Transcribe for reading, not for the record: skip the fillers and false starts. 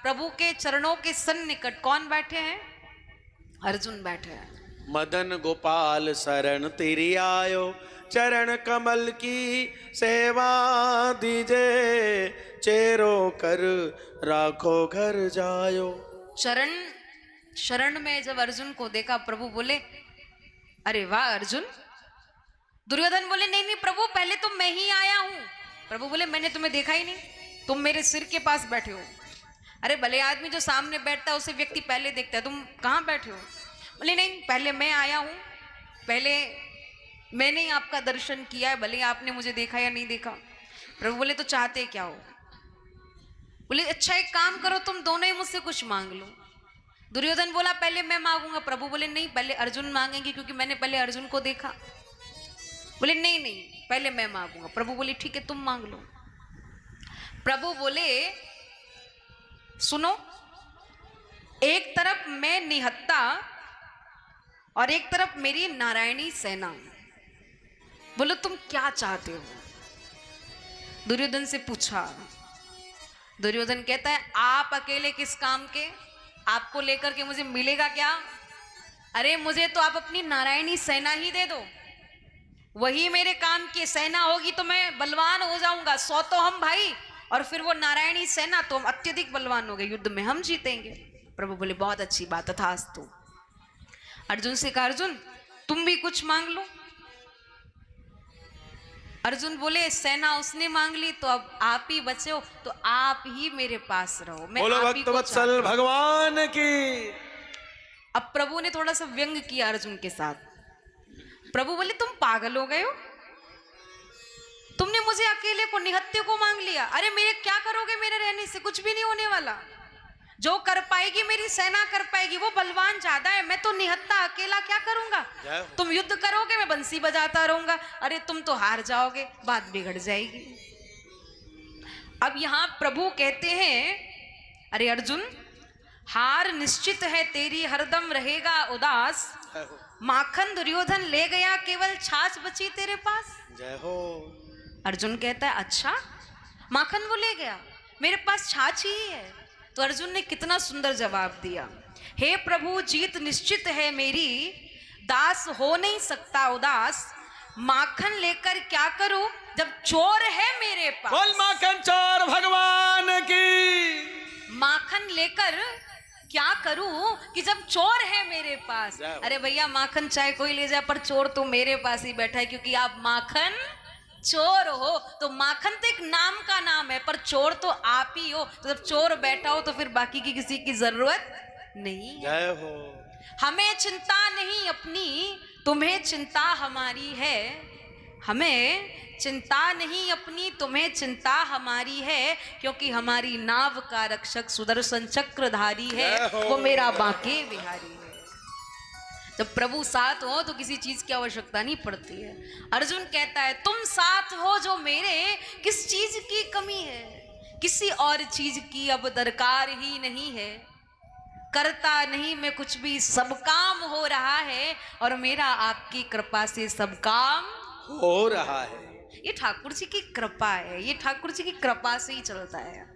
प्रभु के चरणों के सन्निकट कौन बैठे हैं? अर्जुन बैठे हैं। मदन गोपाल शरण तेरी आयो, चरण कमल की सेवा दीजे, चेरो कर राखो घर जायो। शरण में जब अर्जुन को देखा, प्रभु बोले अरे वाह अर्जुन। दुर्योधन बोले नहीं नहीं प्रभु, पहले तो मैं ही आया हूं। प्रभु बोले मैंने तुम्हें देखा ही नहीं, तुम मेरे सिर के पास बैठे हो। अरे भले आदमी जो सामने बैठता है उसे व्यक्ति पहले देखता है, तुम कहाँ बैठे हो? बोले नहीं पहले मैं आया हूं, पहले मैंने ही आपका दर्शन किया है, भले आपने मुझे देखा या नहीं देखा। प्रभु बोले तो चाहते क्या हो? बोले अच्छा एक काम करो, तुम दोनों ही मुझसे कुछ मांग लो। दुर्योधन बोला पहले मैं मांगूंगा। प्रभु बोले नहीं पहले अर्जुन मांगेंगे, क्योंकि मैंने पहले अर्जुन को देखा। बोले नहीं नहीं पहले मैं मांगूंगा। प्रभु बोले ठीक है तुम मांग लो। प्रभु बोले सुनो, एक तरफ मैं निहत्ता और एक तरफ मेरी नारायणी सेना, बोलो तुम क्या चाहते हो? दुर्योधन से पूछा। दुर्योधन कहता है आप अकेले किस काम के? आपको लेकर के मुझे मिलेगा क्या? अरे मुझे तो आप अपनी नारायणी सेना ही दे दो, वही मेरे काम की सेना होगी तो मैं बलवान हो जाऊंगा। 100 तो हम भाई, और फिर वो नारायणी सेना तो हम अत्यधिक बलवान हो गए, युद्ध में हम जीतेंगे। प्रभु बोले बहुत अच्छी बात, तथास्तु। अर्जुन से कहा अर्जुन तुम भी कुछ मांग लो। अर्जुन बोले सेना उसने मांग ली, तो अब आप ही बचे हो, तो आप ही मेरे पास रहो। मैं बोलो आप ही को भक्तवत्सल भगवान की। अब प्रभु ने थोड़ा सा व्यंग किया अर्जुन के साथ। प्रभु बोले तुम पागल हो गए हो, तुमने मुझे अकेले को निहत्थे को मांग लिया। अरे मेरे क्या करोगे? मेरे रहने से कुछ भी नहीं होने वाला। जो कर पाएगी मेरी सेना कर पाएगी, वो बलवान ज्यादा है, मैं तो निहत्था अकेला क्या करूंगा? तुम युद्ध करोगे मैं बंसी बजाता रहूंगा। अरे तुम तो हार जाओगे, बात बिगड़ जाएगी। अब यहां प्रभु कहते हैं अरे अर्जुन हार निश्चित है तेरी, हरदम रहेगा उदास। माखन दुर्योधन ले गया, केवल छाछ बची तेरे पास। जय हो। अर्जुन कहता है अच्छा माखन वो ले गया, मेरे पास छाछ ही है। तो अर्जुन ने कितना सुंदर जवाब दिया, हे प्रभु जीत निश्चित है मेरी, दास हो नहीं सकता उदास। माखन लेकर क्या करूं जब चोर है मेरे पास? बोल माखन चोर भगवान की। माखन लेकर क्या करूं कि जब चोर है मेरे पास? अरे भैया माखन चाहे कोई ले जाए, पर चोर तो मेरे पास ही बैठा है, क्योंकि आप माखन चोर हो। तो माखन तो एक नाम का नाम है, पर चोर तो आप ही हो। तो जब चोर बैठा हो तो फिर बाकी की किसी की जरूरत नहीं है। जय हो। हमें चिंता नहीं अपनी, तुम्हें चिंता हमारी है। हमें चिंता नहीं अपनी, तुम्हें चिंता हमारी है, क्योंकि हमारी नाव का रक्षक सुदर्शन चक्रधारी है, वो मेरा बांके बिहारी है। जब प्रभु साथ हो तो किसी चीज की आवश्यकता नहीं पड़ती है। अर्जुन कहता है तुम साथ हो जो मेरे, किस चीज की कमी है? किसी और चीज की अब दरकार ही नहीं है। करता नहीं मैं कुछ भी, सब काम हो रहा है, और मेरा आपकी कृपा से सब काम हो रहा है। ये ठाकुर जी की कृपा है, ये ठाकुर जी की कृपा से ही चलता है।